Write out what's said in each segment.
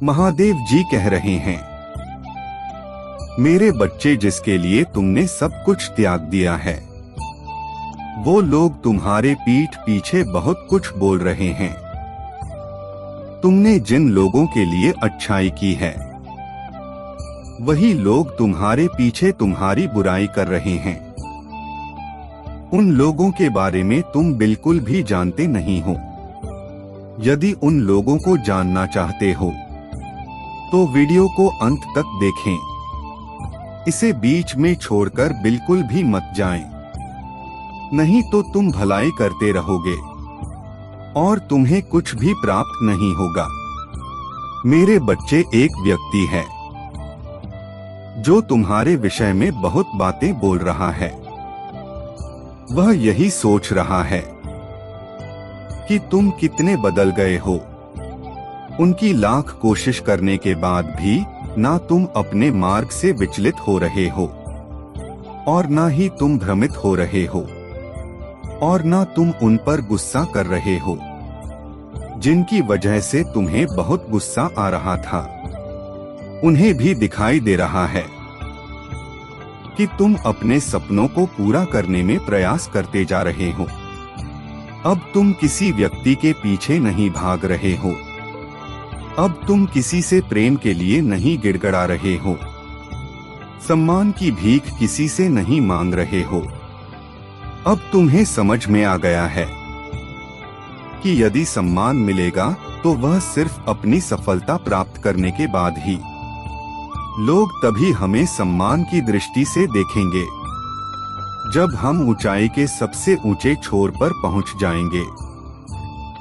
महादेव जी कह रहे हैं, मेरे बच्चे जिसके लिए तुमने सब कुछ त्याग दिया है, वो लोग तुम्हारे पीठ पीछे बहुत कुछ बोल रहे हैं। तुमने जिन लोगों के लिए अच्छाई की है, वही लोग तुम्हारे पीछे तुम्हारी बुराई कर रहे हैं। उन लोगों के बारे में तुम बिल्कुल भी जानते नहीं हो। यदि उन लोगों को जानना चाहते हो तो वीडियो को अंत तक देखें। इसे बीच में छोड़कर बिल्कुल भी मत जाएं, नहीं तो तुम भलाई करते रहोगे और तुम्हें कुछ भी प्राप्त नहीं होगा। मेरे बच्चे, एक व्यक्ति है जो तुम्हारे विषय में बहुत बातें बोल रहा है। वह यही सोच रहा है कि तुम कितने बदल गए हो। उनकी लाख कोशिश करने के बाद भी ना तुम अपने मार्ग से विचलित हो रहे हो और ना ही तुम भ्रमित हो रहे हो और ना तुम उन पर गुस्सा कर रहे हो जिनकी वजह से तुम्हें बहुत गुस्सा आ रहा था। उन्हें भी दिखाई दे रहा है कि तुम अपने सपनों को पूरा करने में प्रयास करते जा रहे हो। अब तुम किसी व्यक्ति के पीछे नहीं भाग रहे हो। अब तुम किसी से प्रेम के लिए नहीं गिड़गिड़ा रहे हो। सम्मान की भीख किसी से नहीं मांग रहे हो। अब तुम्हें समझ में आ गया है कि यदि सम्मान मिलेगा तो वह सिर्फ अपनी सफलता प्राप्त करने के बाद ही। लोग तभी हमें सम्मान की दृष्टि से देखेंगे जब हम ऊंचाई के सबसे ऊंचे छोर पर पहुंच जाएंगे,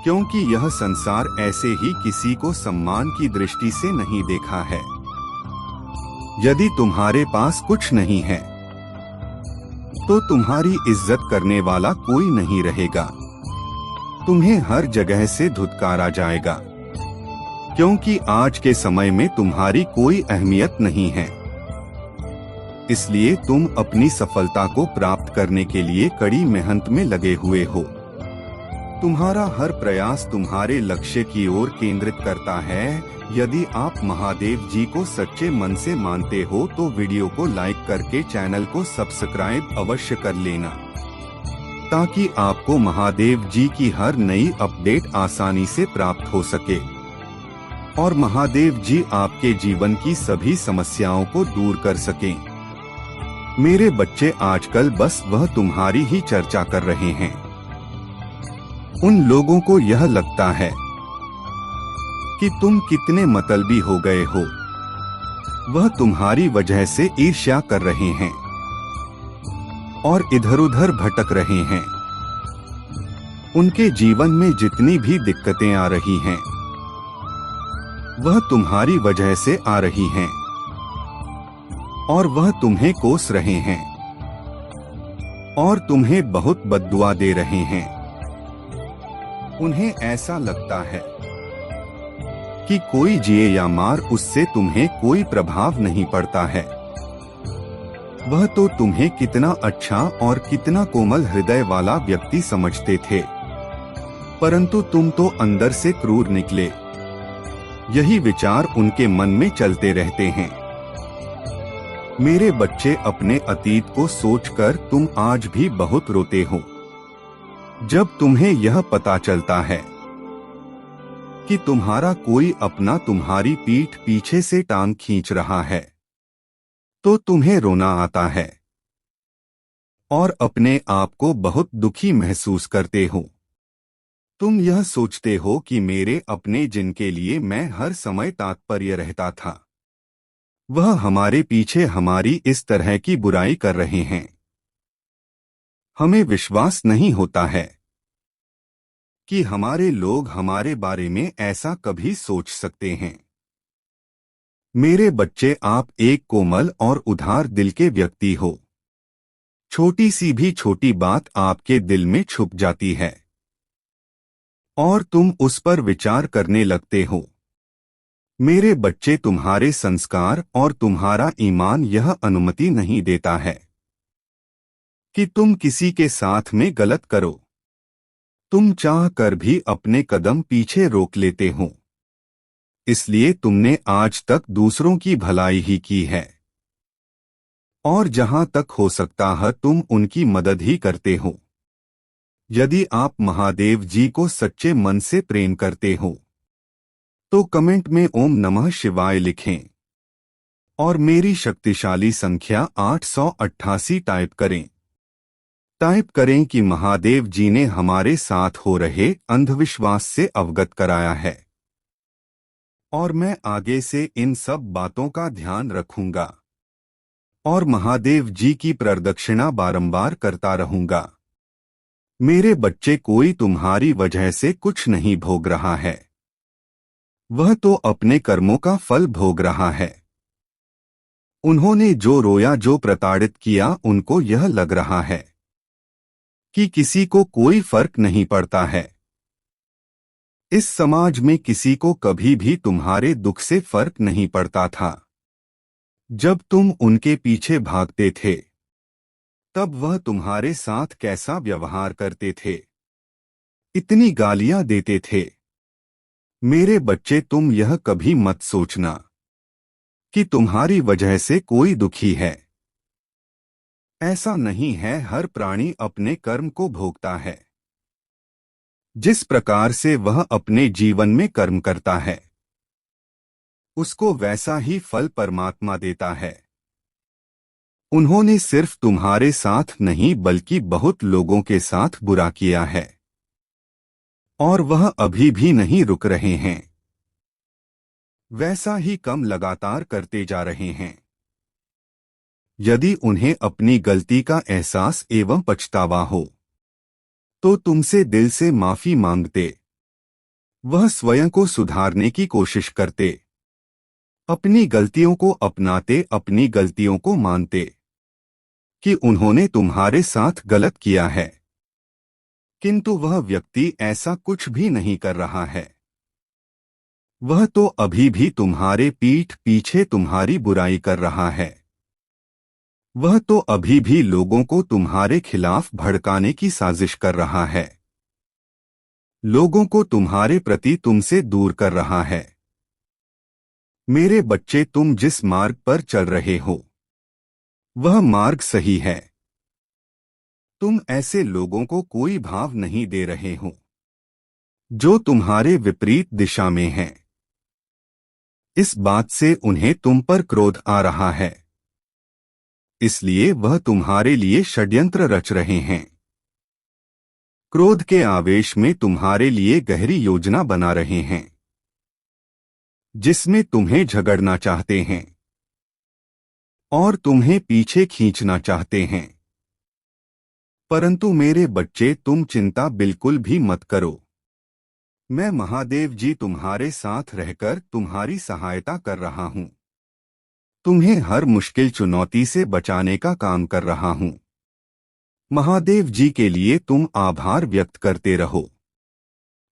क्योंकि यह संसार ऐसे ही किसी को सम्मान की दृष्टि से नहीं देखा है। यदि तुम्हारे पास कुछ नहीं है तो तुम्हारी इज्जत करने वाला कोई नहीं रहेगा। तुम्हें हर जगह से धुतकारा जाएगा, क्योंकि आज के समय में तुम्हारी कोई अहमियत नहीं है। इसलिए तुम अपनी सफलता को प्राप्त करने के लिए कड़ी मेहनत में लगे हुए हो। तुम्हारा हर प्रयास तुम्हारे लक्ष्य की ओर केंद्रित करता है। यदि आप महादेव जी को सच्चे मन से मानते हो तो वीडियो को लाइक करके चैनल को सब्सक्राइब अवश्य कर लेना, ताकि आपको महादेव जी की हर नई अपडेट आसानी से प्राप्त हो सके और महादेव जी आपके जीवन की सभी समस्याओं को दूर कर सकें। मेरे बच्चे, आजकल बस वह तुम्हारी ही चर्चा कर रहे हैं। उन लोगों को यह लगता है कि तुम कितने मतलबी हो गए हो। वह तुम्हारी वजह से ईर्ष्या कर रहे हैं और इधर-उधर भटक रहे हैं। उनके जीवन में जितनी भी दिक्कतें आ रही हैं, वह तुम्हारी वजह से आ रही हैं और वह तुम्हें कोस रहे हैं और तुम्हें बहुत बद्दुआ दे रहे हैं। उन्हें ऐसा लगता है कि कोई जिए या मार, उससे तुम्हें कोई प्रभाव नहीं पड़ता है। वह तो तुम्हें कितना अच्छा और कितना कोमल हृदय वाला व्यक्ति समझते थे, परंतु तुम तो अंदर से क्रूर निकले। यही विचार उनके मन में चलते रहते हैं। मेरे बच्चे, अपने अतीत को सोचकर तुम आज भी बहुत रोते हो। जब तुम्हें यह पता चलता है कि तुम्हारा कोई अपना तुम्हारी पीठ पीछे से टांग खींच रहा है, तो तुम्हें रोना आता है और अपने आप को बहुत दुखी महसूस करते हो। तुम यह सोचते हो कि मेरे अपने, जिनके लिए मैं हर समय तात्पर्य रहता था, वह हमारे पीछे हमारी इस तरह की बुराई कर रहे हैं। हमें विश्वास नहीं होता है कि हमारे लोग हमारे बारे में ऐसा कभी सोच सकते हैं। मेरे बच्चे, आप एक कोमल और उदार दिल के व्यक्ति हो। छोटी सी भी छोटी बात आपके दिल में छुप जाती है और तुम उस पर विचार करने लगते हो। मेरे बच्चे, तुम्हारे संस्कार और तुम्हारा ईमान यह अनुमति नहीं देता है कि तुम किसी के साथ में गलत करो। तुम चाह कर भी अपने कदम पीछे रोक लेते हो। इसलिए तुमने आज तक दूसरों की भलाई ही की है और जहां तक हो सकता है तुम उनकी मदद ही करते हो। यदि आप महादेव जी को सच्चे मन से प्रेम करते हो तो कमेंट में ओम नमः शिवाय लिखें और मेरी शक्तिशाली संख्या 888 टाइप करें। टाइप करें कि महादेव जी ने हमारे साथ हो रहे अंधविश्वास से अवगत कराया है और मैं आगे से इन सब बातों का ध्यान रखूंगा और महादेव जी की प्रदक्षिणा बारंबार करता रहूंगा। मेरे बच्चे, कोई तुम्हारी वजह से कुछ नहीं भोग रहा है, वह तो अपने कर्मों का फल भोग रहा है। उन्होंने जो रोया, जो प्रताड़ित किया, उनको यह लग रहा है कि किसी को कोई फर्क नहीं पड़ता है। इस समाज में किसी को कभी भी तुम्हारे दुख से फर्क नहीं पड़ता था। जब तुम उनके पीछे भागते थे तब वह तुम्हारे साथ कैसा व्यवहार करते थे, इतनी गालियां देते थे। मेरे बच्चे, तुम यह कभी मत सोचना कि तुम्हारी वजह से कोई दुखी है। ऐसा नहीं है, हर प्राणी अपने कर्म को भोगता है। जिस प्रकार से वह अपने जीवन में कर्म करता है उसको वैसा ही फल परमात्मा देता है। उन्होंने सिर्फ तुम्हारे साथ नहीं बल्कि बहुत लोगों के साथ बुरा किया है और वह अभी भी नहीं रुक रहे हैं, वैसा ही कम लगातार करते जा रहे हैं। यदि उन्हें अपनी गलती का एहसास एवं पछतावा हो तो तुमसे दिल से माफी मांगते, वह स्वयं को सुधारने की कोशिश करते, अपनी गलतियों को अपनाते, अपनी गलतियों को मानते कि उन्होंने तुम्हारे साथ गलत किया है। किंतु वह व्यक्ति ऐसा कुछ भी नहीं कर रहा है। वह तो अभी भी तुम्हारे पीठ पीछे तुम्हारी बुराई कर रहा है। वह तो अभी भी लोगों को तुम्हारे खिलाफ भड़काने की साजिश कर रहा है, लोगों को तुम्हारे प्रति तुमसे दूर कर रहा है। मेरे बच्चे, तुम जिस मार्ग पर चल रहे हो वह मार्ग सही है। तुम ऐसे लोगों को कोई भाव नहीं दे रहे हो जो तुम्हारे विपरीत दिशा में हैं। इस बात से उन्हें तुम पर क्रोध आ रहा है, इसलिए वह तुम्हारे लिए षड्यंत्र रच रहे हैं। क्रोध के आवेश में तुम्हारे लिए गहरी योजना बना रहे हैं जिसमें तुम्हें झगड़ना चाहते हैं और तुम्हें पीछे खींचना चाहते हैं। परंतु मेरे बच्चे, तुम चिंता बिल्कुल भी मत करो। मैं महादेव जी तुम्हारे साथ रहकर तुम्हारी सहायता कर रहा हूं, तुम्हें हर मुश्किल चुनौती से बचाने का काम कर रहा हूं। महादेव जी के लिए तुम आभार व्यक्त करते रहो।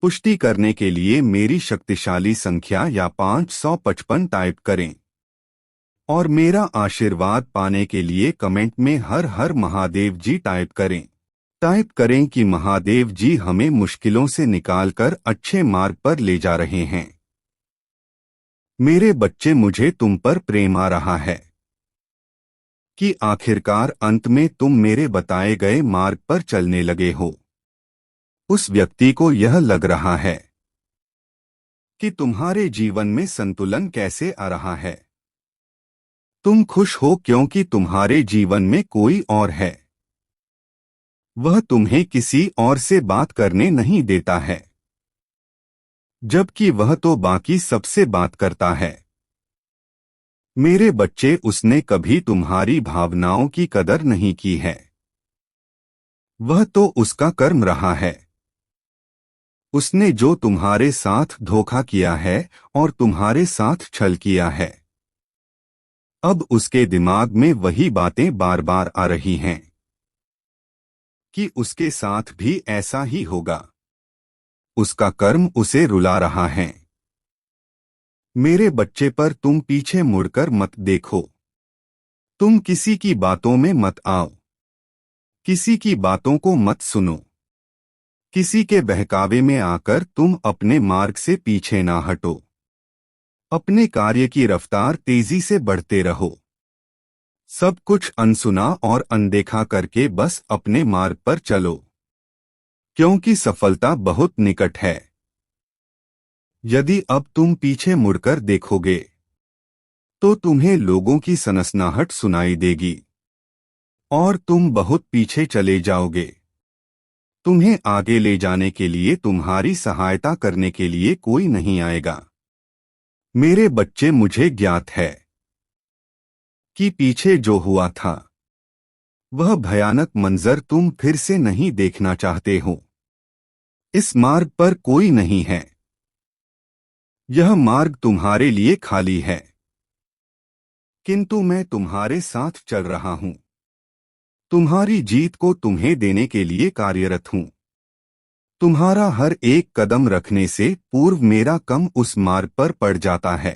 पुष्टि करने के लिए मेरी शक्तिशाली संख्या या 555 टाइप करें और मेरा आशीर्वाद पाने के लिए कमेंट में हर हर महादेव जी टाइप करें। टाइप करें कि महादेव जी हमें मुश्किलों से निकालकर अच्छे मार्ग पर ले जा रहे हैं। मेरे बच्चे, मुझे तुम पर प्रेम आ रहा है कि आखिरकार अंत में तुम मेरे बताए गए मार्ग पर चलने लगे हो। उस व्यक्ति को यह लग रहा है कि तुम्हारे जीवन में संतुलन कैसे आ रहा है। तुम खुश हो क्योंकि तुम्हारे जीवन में कोई और है। वह तुम्हें किसी और से बात करने नहीं देता है, जबकि वह तो बाकी सबसे बात करता है। मेरे बच्चे, उसने कभी तुम्हारी भावनाओं की कदर नहीं की है। वह तो उसका कर्म रहा है। उसने जो तुम्हारे साथ धोखा किया है और तुम्हारे साथ छल किया है, अब उसके दिमाग में वही बातें बार बार आ रही हैं कि उसके साथ भी ऐसा ही होगा। उसका कर्म उसे रुला रहा है। मेरे बच्चे, पर तुम पीछे मुड़कर मत देखो। तुम किसी की बातों में मत आओ, किसी की बातों को मत सुनो। किसी के बहकावे में आकर तुम अपने मार्ग से पीछे ना हटो। अपने कार्य की रफ्तार तेजी से बढ़ते रहो। सब कुछ अनसुना और अनदेखा करके बस अपने मार्ग पर चलो, क्योंकि सफलता बहुत निकट है। यदि अब तुम पीछे मुड़कर देखोगे तो तुम्हें लोगों की सनसनाहट सुनाई देगी और तुम बहुत पीछे चले जाओगे। तुम्हें आगे ले जाने के लिए, तुम्हारी सहायता करने के लिए कोई नहीं आएगा। मेरे बच्चे, मुझे ज्ञात है कि पीछे जो हुआ था वह भयानक मंजर तुम फिर से नहीं देखना चाहते हो। इस मार्ग पर कोई नहीं है। यह मार्ग तुम्हारे लिए खाली है, किंतु मैं तुम्हारे साथ चल रहा हूं। तुम्हारी जीत को तुम्हें देने के लिए कार्यरत हूं। तुम्हारा हर एक कदम रखने से पूर्व मेरा कम उस मार्ग पर पड़ जाता है।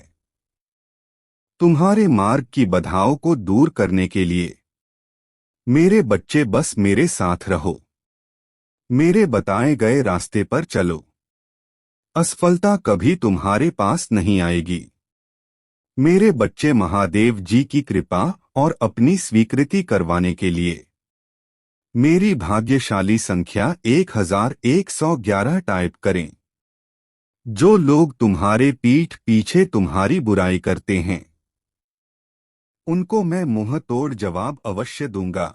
तुम्हारे मार्ग की बाधाओं को दूर करने के लिए मेरे बच्चे, बस मेरे साथ रहो। मेरे बताए गए रास्ते पर चलो। असफलता कभी तुम्हारे पास नहीं आएगी। मेरे बच्चे, महादेव जी की कृपा और अपनी स्वीकृति करवाने के लिए मेरी भाग्यशाली संख्या 1111 टाइप करें। जो लोग तुम्हारे पीठ पीछे तुम्हारी बुराई करते हैं उनको मैं मुंह तोड़ जवाब अवश्य दूंगा।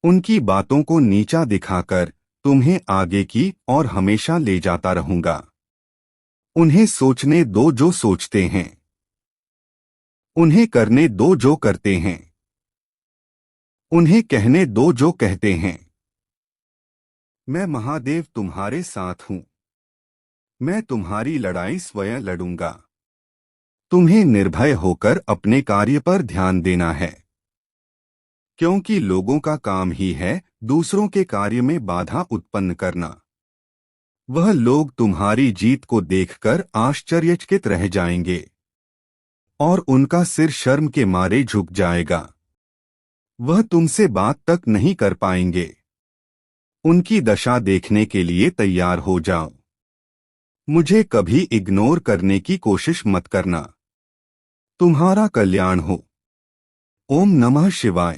उनकी बातों को नीचा दिखाकर तुम्हें आगे की और हमेशा ले जाता रहूंगा। उन्हें सोचने दो जो सोचते हैं, उन्हें करने दो जो करते हैं, उन्हें कहने दो जो कहते हैं। मैं महादेव तुम्हारे साथ हूं। मैं तुम्हारी लड़ाई स्वयं लड़ूंगा। तुम्हें निर्भय होकर अपने कार्य पर ध्यान देना है, क्योंकि लोगों का काम ही है दूसरों के कार्य में बाधा उत्पन्न करना। वह लोग तुम्हारी जीत को देखकर आश्चर्यचकित रह जाएंगे और उनका सिर शर्म के मारे झुक जाएगा। वह तुमसे बात तक नहीं कर पाएंगे। उनकी दशा देखने के लिए तैयार हो जाओ। मुझे कभी इग्नोर करने की कोशिश मत करना। तुम्हारा कल्याण हो। ओम नमः शिवाय।